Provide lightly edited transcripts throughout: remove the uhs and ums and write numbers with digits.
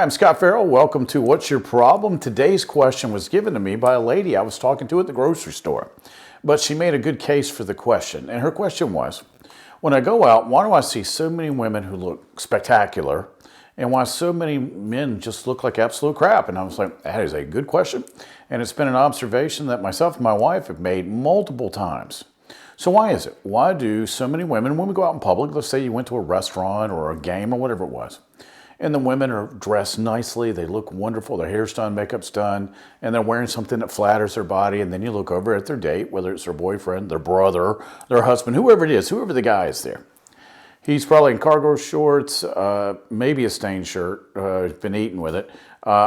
Hi, I'm Scott Farrell. Welcome to What's Your Problem? Today's question was given to me by a lady I was talking to at the grocery store. But she made a good case for the question. And her question was, when I go out, why do I see so many women who look spectacular and why so many men just look like absolute crap? And I was like, that is a good question. And it's been an observation that myself and my wife have made multiple times. So why is it? Why do so many women, when we go out in public, let's say you went to a restaurant or a game or whatever it was, and the women are dressed nicely, they look wonderful, their hair's done, makeup's done, and they're wearing something that flatters their body, and then you look over at their date, whether it's their boyfriend, their brother, their husband, whoever it is, whoever the guy is there. He's probably in cargo shorts, maybe a stained shirt, been eaten with it,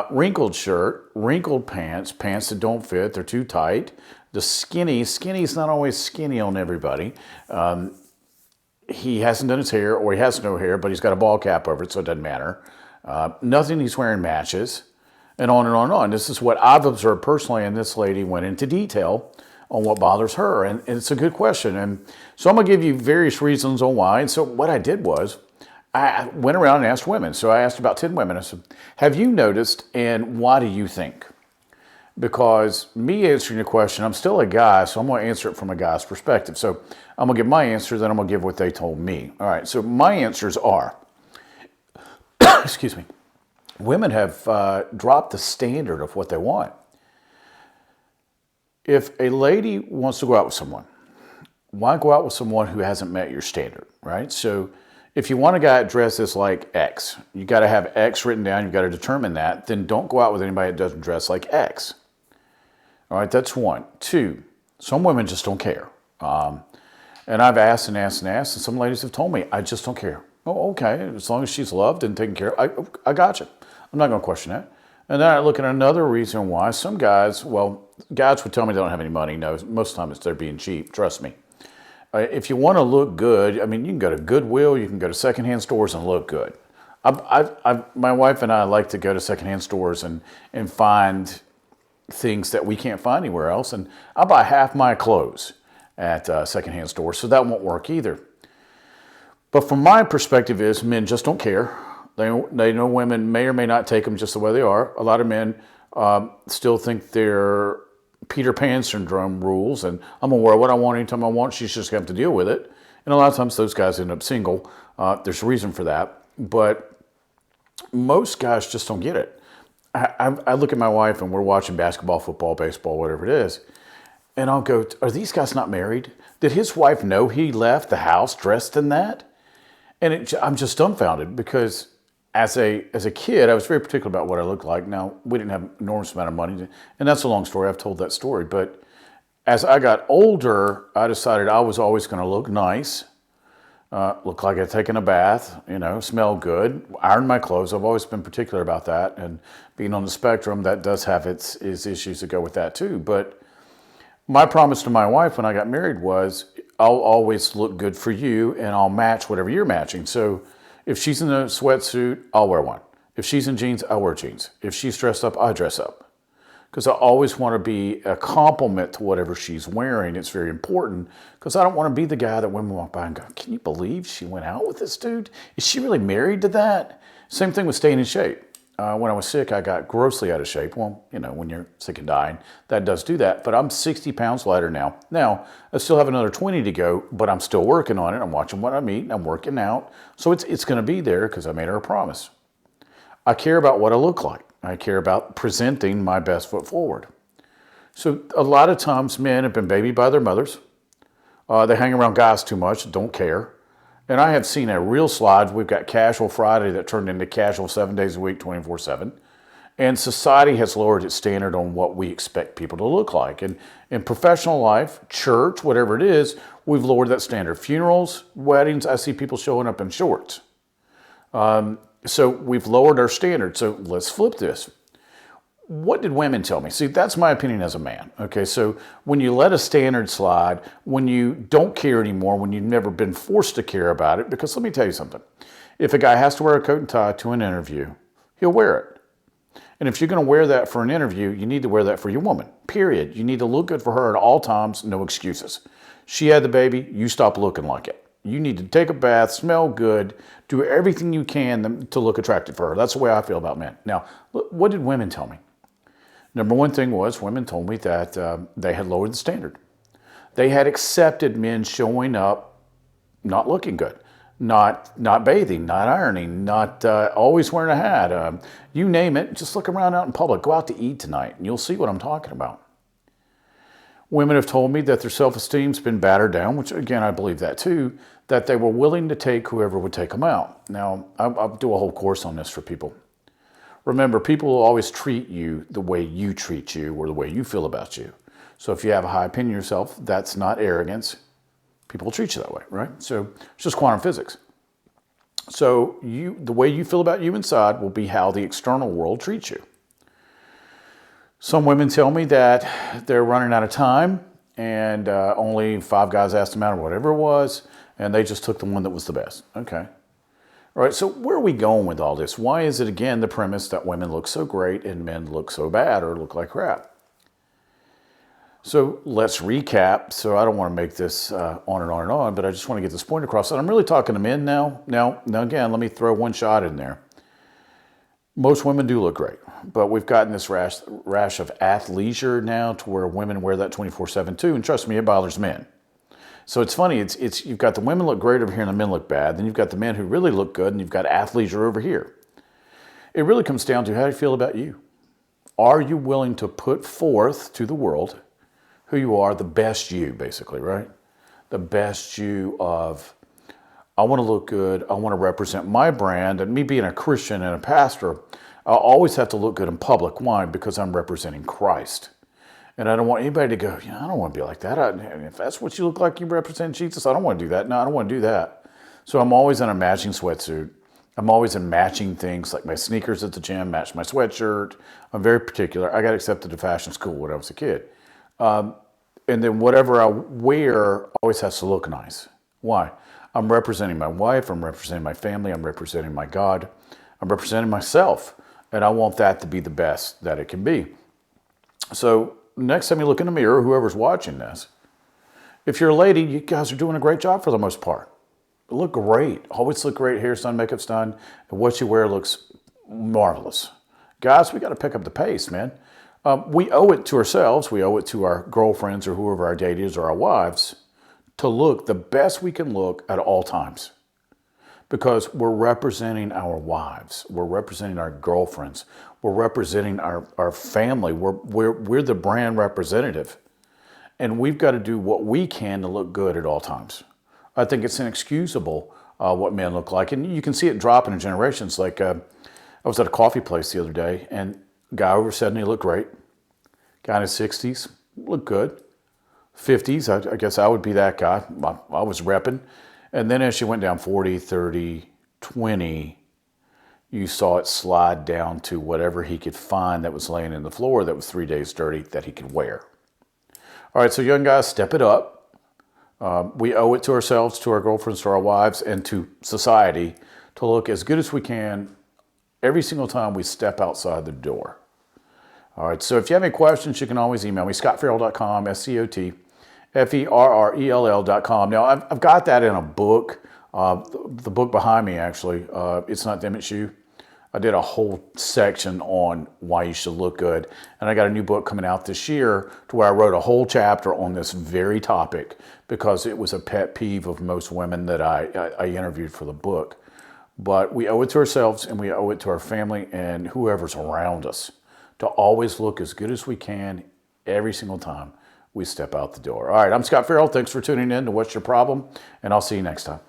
wrinkled shirt, wrinkled pants, pants that don't fit, they're too tight. The skinny's not always skinny on everybody. He hasn't done his hair, or he has no hair, but he's got a ball cap over it, so it doesn't matter. Nothing he's wearing matches, and on and on and on. This is what I've observed personally, and this lady went into detail on what bothers her, and it's a good question. And so I'm going to give you various reasons on why. And so what I did was, I went around and asked women. So I asked about 10 women. I said, have you noticed, and why do you think? Because me answering the question, I'm still a guy, so I'm going to answer it from a guy's perspective. So I'm going to give my answer, then I'm going to give what they told me. All right, so my answers are, excuse me, women have dropped the standard of what they want. If a lady wants to go out with someone, why go out with someone who hasn't met your standard, right? So if you want a guy that dresses like X, you got to have X written down, you've got to determine that, then don't go out with anybody that doesn't dress like X. All right, that's one. Two, some women just don't care. And I've asked and asked and asked, and some ladies have told me, I just don't care. Oh, okay, as long as she's loved and taken care of, I got you. I'm not going to question that. And then I look at another reason why some guys, well, guys would tell me they don't have any money. No, most of the time it's they're being cheap, trust me. If you want to look good, I mean, you can go to Goodwill, you can go to secondhand stores and look good. My wife and I like to go to secondhand stores and find things that we can't find anywhere else. And I buy half my clothes at secondhand stores, so that won't work either. But from my perspective is men just don't care. They know women may or may not take them just the way they are. A lot of men still think they're Peter Pan syndrome rules, and I'm going to wear what I want anytime I want. She's just going to have to deal with it. And a lot of times those guys end up single. There's a reason for that. But most guys just don't get it. I look at my wife and we're watching basketball, football, baseball, whatever it is. And I'll go, are these guys not married? Did his wife know he left the house dressed in that? And I'm just dumbfounded because as a kid, I was very particular about what I looked like. Now, we didn't have an enormous amount of money, and that's a long story. I've told that story. But as I got older, I decided I was always going to look nice, look like I'd taken a bath, smell good, iron my clothes. I've always been particular about that. And being on the spectrum, that does have its issues that go with that too. But my promise to my wife when I got married was, I'll always look good for you, and I'll match whatever you're matching. So if she's in a sweatsuit, I'll wear one. If she's in jeans, I'll wear jeans. If she's dressed up, I dress up. Because I always want to be a complement to whatever she's wearing. It's very important because I don't want to be the guy that women walk by and go, can you believe she went out with this dude? Is she really married to that? Same thing with staying in shape. When I was sick, I got grossly out of shape. Well, when you're sick and dying, that does do that. But I'm 60 pounds lighter now. Now, I still have another 20 to go, but I'm still working on it. I'm watching what I'm eating. I'm working out. So it's going to be there because I made her a promise. I care about what I look like. I care about presenting my best foot forward. So a lot of times men have been babied by their mothers. They hang around guys too much, don't care. And I have seen a real slide. We've got casual Friday that turned into casual 7 days a week, 24/7. And society has lowered its standard on what we expect people to look like. And in professional life, church, whatever it is, we've lowered that standard. Funerals, weddings, I see people showing up in shorts. So we've lowered our standard. So let's flip this. What did women tell me? See, that's my opinion as a man. Okay, so when you let a standard slide, when you don't care anymore, when you've never been forced to care about it, because let me tell you something. If a guy has to wear a coat and tie to an interview, he'll wear it. And if you're going to wear that for an interview, you need to wear that for your woman, period. You need to look good for her at all times, no excuses. She had the baby, you stop looking like it. You need to take a bath, smell good, do everything you can to look attractive for her. That's the way I feel about men. Now, what did women tell me? Number one thing was women told me that they had lowered the standard. They had accepted men showing up not looking good, not bathing, not ironing, not always wearing a hat. You name it, just look around out in public. Go out to eat tonight, and you'll see what I'm talking about. Women have told me that their self-esteem's been battered down, which again, I believe that too, that they were willing to take whoever would take them out. Now, I'll do a whole course on this for people. Remember, people will always treat you the way you treat you or the way you feel about you. So if you have a high opinion of yourself, that's not arrogance. People will treat you that way, right? So it's just quantum physics. So the way you feel about you inside will be how the external world treats you. Some women tell me that they're running out of time and only 5 guys asked them out or whatever it was, and they just took the one that was the best. Okay. All right, so where are we going with all this? Why is it, again, the premise that women look so great and men look so bad or look like crap? So let's recap. So I don't want to make this on and on and on, but I just want to get this point across. And I'm really talking to men now. Now again, let me throw one shot in there. Most women do look great, but we've gotten this rash of athleisure now to where women wear that 24/7 too. And trust me, it bothers men. So it's funny. It's you've got the women look great over here and the men look bad. Then you've got the men who really look good, and you've got athleisure over here. It really comes down to how you feel about you. Are you willing to put forth to the world who you are, the best you, basically, right? The best you of, I want to look good, I want to represent my brand, and me being a Christian and a pastor, I always have to look good in public. Why? Because I'm representing Christ. And I don't want anybody to go, I don't want to be like that. If that's what you look like, you represent Jesus, I don't want to do that. No, I don't want to do that. So I'm always in a matching sweatsuit. I'm always in matching things, like my sneakers at the gym match my sweatshirt. I'm very particular. I got accepted to fashion school when I was a kid. And then whatever I wear always has to look nice. Why? I'm representing my wife. I'm representing my family. I'm representing my God. I'm representing myself. And I want that to be the best that it can be. So next time you look in the mirror, whoever's watching this, if you're a lady, you guys are doing a great job for the most part. Look great. Always look great. Hair's done, makeup's done. And what you wear looks marvelous. Guys, we got to pick up the pace, man. We owe it to ourselves, we owe it to our girlfriends or whoever our date is or our wives to look the best we can look at all times. Because we're representing our wives, we're representing our girlfriends, we're representing our family, we're the brand representative. And we've got to do what we can to look good at all times. I think it's inexcusable what men look like. And you can see it dropping in generations. Like I was at a coffee place the other day, and guy over 70 looked great. Guy in his 60s looked good. 50s, I guess I would be that guy. I was repping. And then as you went down 40, 30, 20, you saw it slide down to whatever he could find that was laying in the floor that was 3 days dirty that he could wear. All right, so young guys, step it up. We owe it to ourselves, to our girlfriends, to our wives, and to society to look as good as we can every single time we step outside the door. All right, so if you have any questions, you can always email me, scottferrell.com, SCOTFERRELL.com. Now, I've got that in a book, the book behind me, actually. It's Not Them, It's You. I did a whole section on why you should look good. And I got a new book coming out this year to where I wrote a whole chapter on this very topic because it was a pet peeve of most women that I interviewed for the book. But we owe it to ourselves and we owe it to our family and whoever's around us to always look as good as we can every single time we step out the door. All right, I'm Scott Ferrell. Thanks for tuning in to What's Your Problem? And I'll see you next time.